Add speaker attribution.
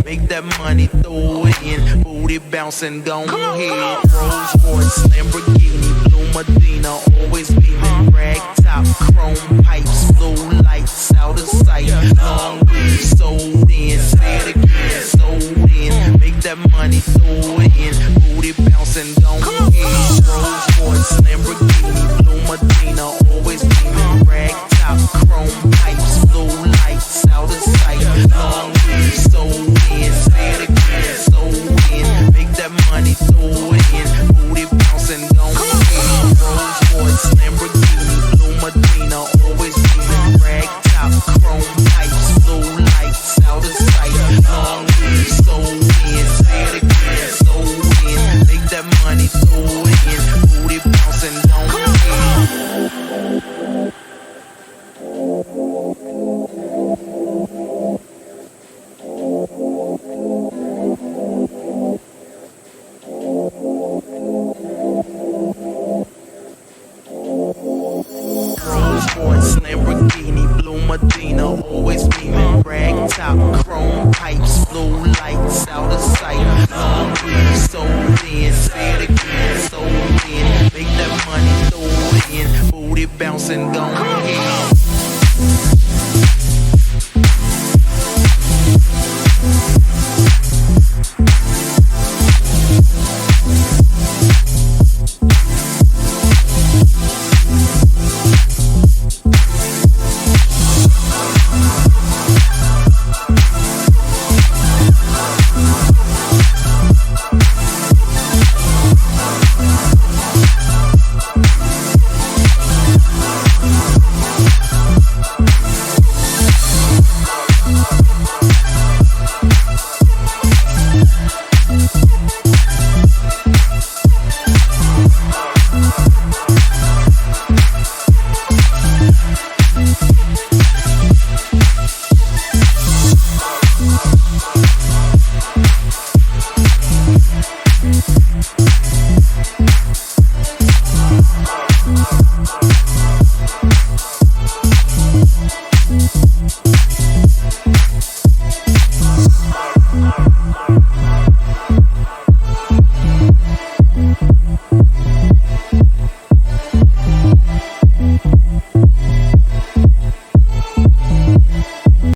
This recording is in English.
Speaker 1: Make that money, throw it in. Booty bouncing, gon' ahead. Rolls Royce, Lamborghini, Blue Medina, always beaming. Rag top, chrome pipes, blue lights out of sight. Long weed, sold in, say it again, sold in. Make that money, throw it in. Booty bouncing, gon' ahead. Rolls Royce, Lamborghini, Blue Medina, always beaming. Rag top, chrome pipes, blue lights out of sight. Long weed, sold in, say it again, sold in. Make that money, throw it in. Booty bouncing, gon' ahead. Rolls Royce, Lamborghini, Blue Medina, always beaming. Rag top, chrome pipes, blue lights out of sight. Long weed, sold in, say it again, sold in. Make that money, throw it in. Booty bouncing, gon' ahead. Rolls Royce, Lamborghini, Blue Medina, always beaming. Rag top,